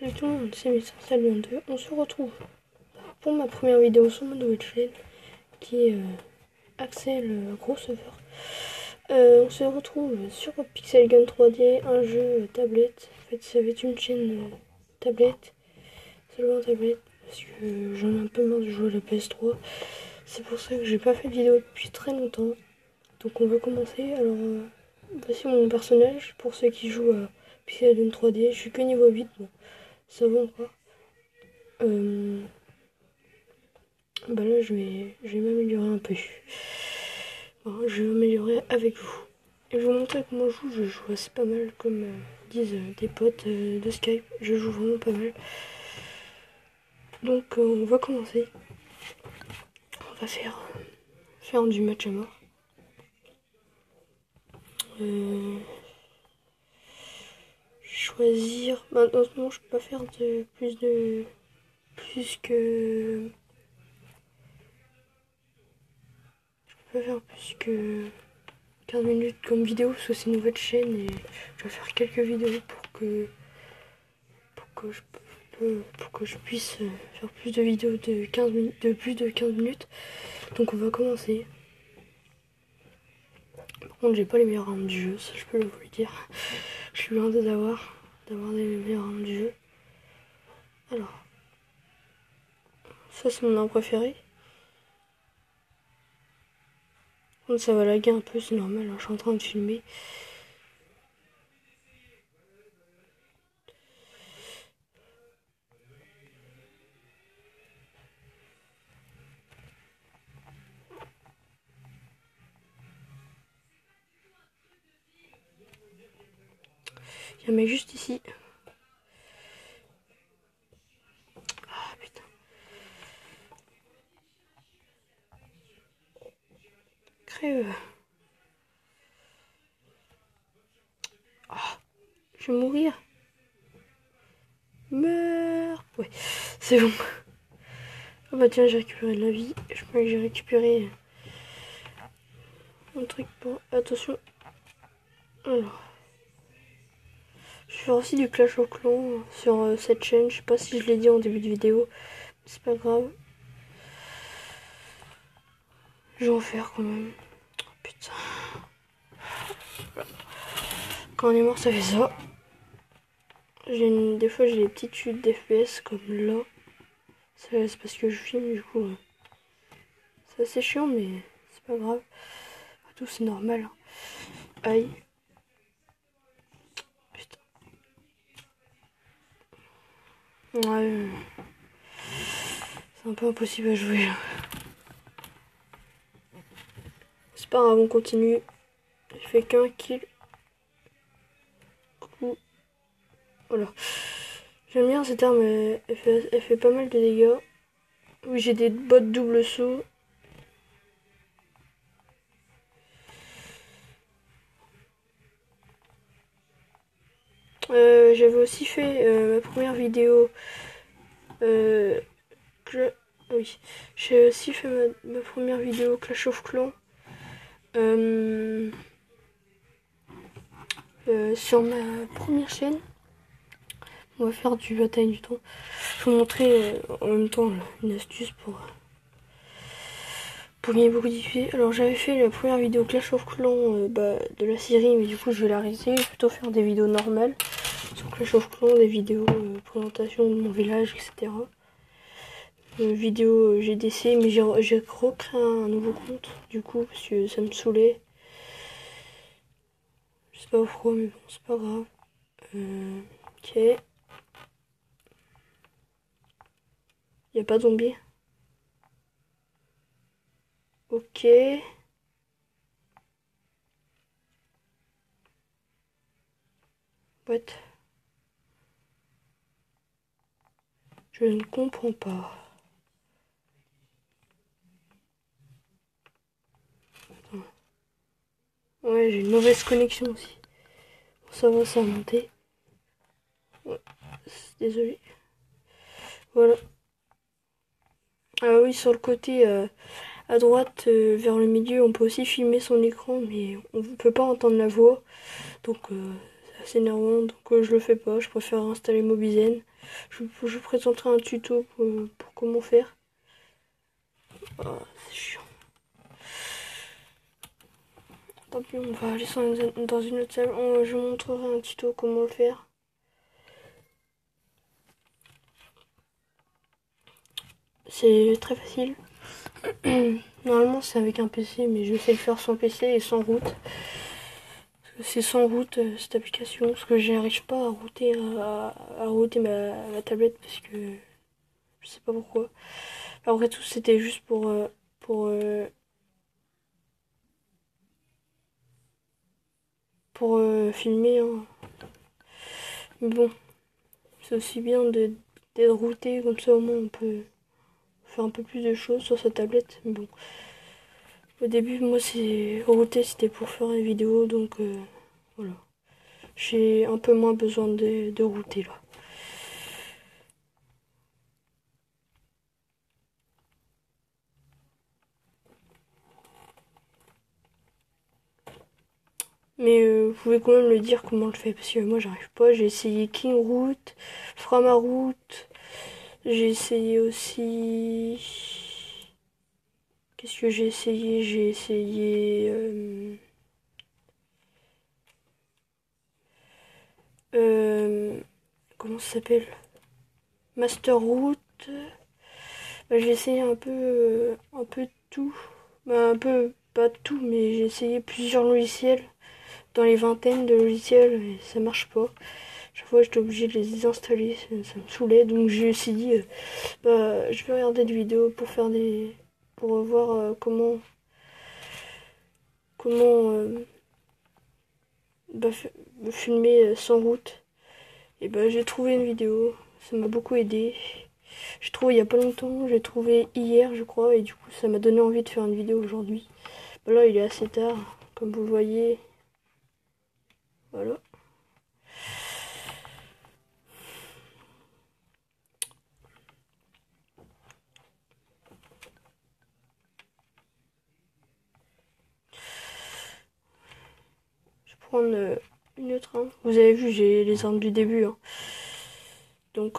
Salut tout le monde, c'est Mister 2. On se retrouve pour ma première vidéo sur ma nouvelle chaîne qui est Axel Gros Serveur. On se retrouve sur Pixel Gun 3D, un jeu tablette. En fait, ça va être une chaîne tablette, seulement tablette, parce que j'en ai un peu marre de jouer à la PS3. C'est pour ça que j'ai pas fait de vidéo depuis très longtemps. Donc on va commencer. Alors, voici mon personnage pour ceux qui jouent à Pixel Gun 3D. Je suis que niveau 8, bon, ça va encore. Bah là je vais m'améliorer un peu. Alors, je vais m'améliorer avec vous. Et je vais vous montrer comment je joue. Je joue assez pas mal comme disent des potes de Skype. Je joue vraiment pas mal. Donc on va commencer. On va faire du match à mort. Choisir. Bah, dans ce moment je peux pas faire de plus que. Je peux pas faire plus que 15 minutes comme vidéo parce que c'est une nouvelle chaîne et je vais faire quelques vidéos pour que je puisse faire plus de vidéos de 15 minutes, de plus de 15 minutes. Donc on va commencer. Par contre j'ai pas les meilleures armes du jeu, ça je peux vous le dire. Je suis loin d'avoir les meilleures armes du jeu. Alors, ça c'est mon arme préférée. Par contre ça va laguer un peu, c'est normal, alors, je suis en train de filmer. Il y a un mec juste ici. Ah putain. Crève. Oh, je vais mourir. Meurs. Ouais, c'est bon. Ah bah tiens, j'ai récupéré de la vie. Je crois que j'ai récupéré un truc pour... Attention. Alors. Je fais aussi du Clash of Clans sur cette chaîne. Je sais pas si je l'ai dit en début de vidéo. Mais c'est pas grave. Je vais en faire quand même. Oh, putain. Voilà. Quand on est mort, ça fait ça. Des fois, j'ai des petites chutes d'FPS comme là. C'est parce que je filme, du coup. C'est assez chiant, mais c'est pas grave. Tout, c'est normal. Hein. Aïe. Putain. Ouais. C'est un peu impossible à jouer. C'est pas grave, on continue. J'ai fait qu'un kill. Coucou. Voilà. J'aime bien cette arme, elle fait pas mal de dégâts. Oui, j'ai des bottes double saut. J'avais aussi fait ma première vidéo. Oui, j'ai aussi fait ma première vidéo Clash of Clans sur ma première chaîne. On va faire du bataille du temps. Je vais vous montrer en même temps une astuce pour gagner beaucoup d'XP. Alors j'avais fait la première vidéo Clash of Clans de la série, mais du coup je vais l'arrêter. Je vais plutôt faire des vidéos normales sur Clash of Clans, des vidéos présentation de mon village, etc. Vidéo GDC, mais j'ai recréé un nouveau compte du coup parce que ça me saoulait. Je sais pas pourquoi, mais bon, c'est pas grave. Ok. Y a pas de zombie. Ok. What? Je ne comprends pas. Attends. Ouais, j'ai une mauvaise connexion aussi. Ça va, ça a monté. Ouais, désolé. Voilà. Ah oui, sur le côté à droite, vers le milieu, on peut aussi filmer son écran, mais on ne peut pas entendre la voix. Donc assez énervant, donc je le fais pas, je préfère installer Mobizen. Je présenterai un tuto pour comment faire. Ah, c'est chiant. Tant pis, on va aller dans une autre salle, je vous montrerai un tuto comment le faire. C'est très facile. Normalement c'est avec un PC, mais je sais le faire sans PC et sans route. C'est sans route cette application, parce que j'arrive pas à router ma tablette parce que je sais pas pourquoi. Après tout, c'était juste pour filmer, hein. Mais bon, c'est aussi bien d'être routé, comme ça au moins on peut faire un peu plus de choses sur sa tablette. Mais bon, au début, moi, c'est router, c'était pour faire une vidéo, donc voilà. J'ai un peu moins besoin de router là. Mais vous pouvez quand même le dire comment on le fait, parce que moi j'arrive pas. J'ai essayé KingRoot, Framaroot, j'ai essayé aussi... Qu'est-ce que j'ai essayé? J'ai essayé... comment ça s'appelle? Masterroot. Bah, j'ai essayé un peu tout. Bah, un peu, pas tout, mais j'ai essayé plusieurs logiciels. Dans les vingtaines de logiciels, et ça marche pas. Chaque fois, j'étais obligée de les désinstaller, ça me saoulait. Donc, j'ai aussi dit, bah, je vais regarder des vidéos pour voir comment bah, filmer sans route. Et bah, j'ai trouvé une vidéo, ça m'a beaucoup aidé. J'ai trouvé il y a pas longtemps, j'ai trouvé hier, je crois, et du coup, ça m'a donné envie de faire une vidéo aujourd'hui. Bah, là, il est assez tard, comme vous le voyez. Voilà. Je vais prendre une autre arme. Vous avez vu, j'ai les armes du début, hein. Donc,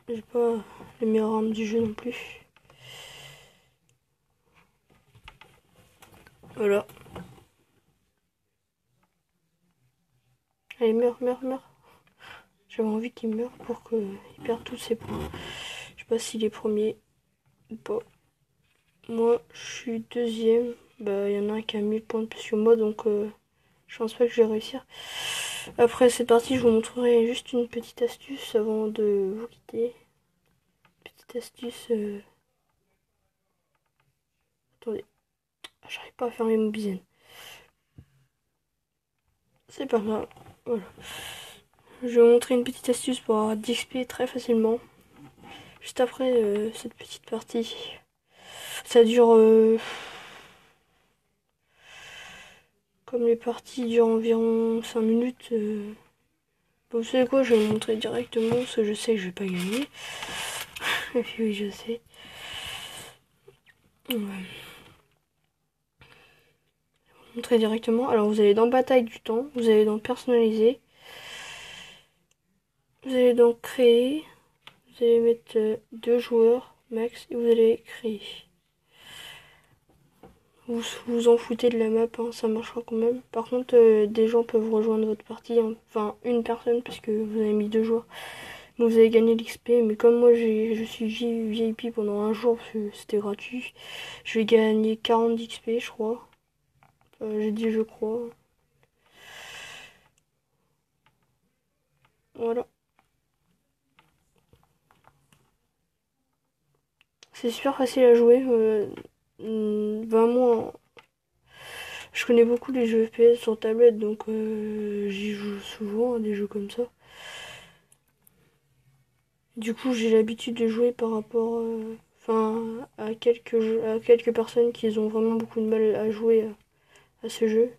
j'ai pas les meilleures armes du jeu non plus. Voilà. Allez, meurs, meurs, meurs. J'avais envie qu'il meure pour qu'il perde tous ses points. Je sais pas s'il est premier ou pas. Moi, je suis deuxième. Bah, il y en a un qui a 1000 points de plus que moi, donc je pense pas que je vais réussir. Après cette partie, je vous montrerai juste une petite astuce avant de vous quitter. Petite astuce. Attendez. J'arrive pas à fermer mon bizen. C'est pas grave. Voilà. Je vais vous montrer une petite astuce pour avoir 10 XP très facilement. Juste après cette petite partie. Ça dure... comme les parties durent environ 5 minutes. Bon, vous savez quoi, je vais vous montrer directement parce que je sais que je vais pas gagner. Et puis oui, je sais. Ouais. Je vais vous montrer directement. Alors vous allez dans bataille du temps. Vous allez dans personnaliser. Vous allez dans créer. Vous allez mettre 2 joueurs max et vous allez créer. Vous vous en foutez de la map, hein, ça marchera quand même. Par contre, des gens peuvent rejoindre votre partie, hein. Enfin une personne parce que vous avez mis 2 joueurs. Donc vous avez gagné l'XP, mais comme moi je suis VIP pendant un jour parce que c'était gratuit, je vais gagner 40 d'XP je crois. J'ai dit je crois. Voilà. C'est super facile à jouer. Vraiment, je connais beaucoup les jeux FPS sur tablette, donc j'y joue souvent à des jeux comme ça. Du coup, j'ai l'habitude de jouer par rapport à quelques personnes qui ont vraiment beaucoup de mal à jouer à ce jeu.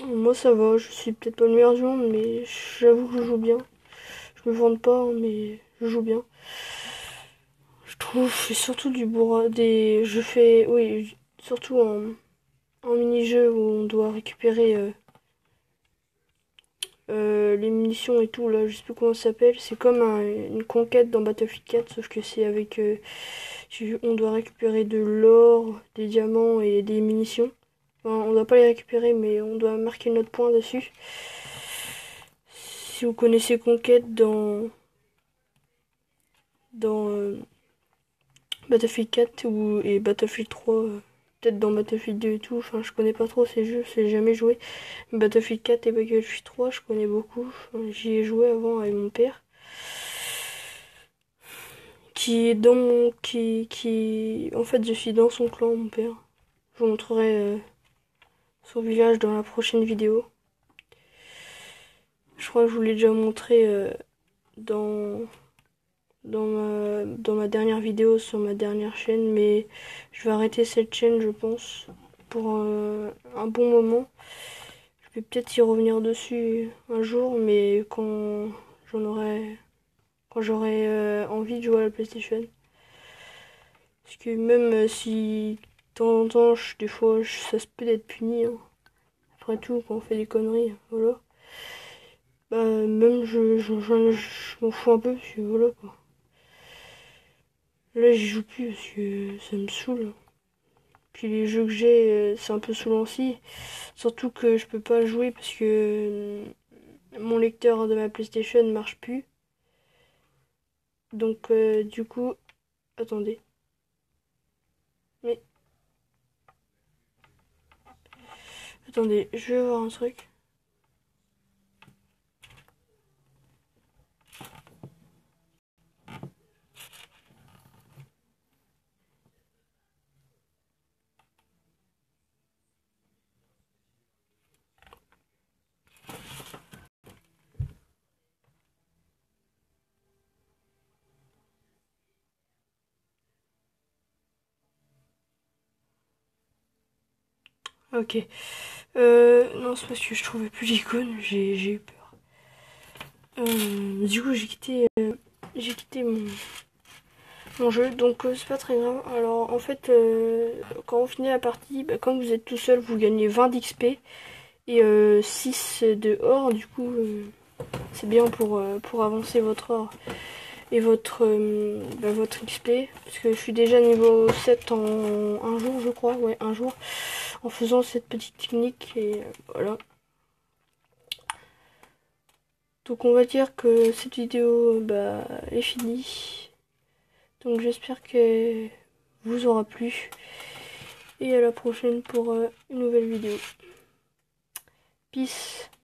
Moi ça va, je suis peut-être pas le meilleur du monde, mais j'avoue que je joue bien. Je me vante pas, hein, mais je joue bien. Je trouve, je fais surtout du bourra, je fais, oui, surtout en mini-jeu où on doit récupérer les munitions et tout, là, je sais plus comment ça s'appelle. C'est comme une conquête dans Battlefield 4, sauf que c'est avec... on doit récupérer de l'or, des diamants et des munitions. Enfin, on doit pas les récupérer, mais on doit marquer notre point dessus. Si vous connaissez Conquête dans Battlefield 4 et Battlefield 3, peut-être dans Battlefield 2 et tout, enfin je connais pas trop ces jeux, j'ai jamais joué. Battlefield 4 et Battlefield 3, je connais beaucoup. Enfin, j'y ai joué avant avec mon père. Qui est dans mon. En fait, je suis dans son clan, mon père. Je vous montrerai son village dans la prochaine vidéo. Je crois que je vous l'ai déjà montré dans ma dernière vidéo sur ma dernière chaîne, mais je vais arrêter cette chaîne, je pense, pour un bon moment. Je vais peut-être y revenir dessus un jour, mais quand j'aurai envie de jouer à la PlayStation. Parce que même si de temps en temps, des fois, ça se peut d'être puni, hein. Après tout, quand on fait des conneries, voilà. Bah, même je m'en fous un peu, parce que voilà, quoi. Là, j'y joue plus, parce que ça me saoule. Puis les jeux que j'ai, c'est un peu saoulant aussi. Surtout que je peux pas jouer, parce que mon lecteur de ma PlayStation ne marche plus. Donc, du coup... Attendez. Mais... Attendez, je vais voir un truc. Ok. Non, c'est parce que je trouvais plus l'icône, j'ai eu peur. Du coup, j'ai quitté mon jeu, donc c'est pas très grave. Alors, en fait, quand on finit la partie, bah, quand vous êtes tout seul, vous gagnez 20 d'XP et 6 de or. Du coup, c'est bien pour avancer votre or et votre XP. Parce que je suis déjà niveau 7 en un jour, je crois. Ouais, un jour. En faisant cette petite technique et voilà. Donc on va dire que cette vidéo est finie. Donc j'espère que vous aura plu. Et à la prochaine pour une nouvelle vidéo. Peace.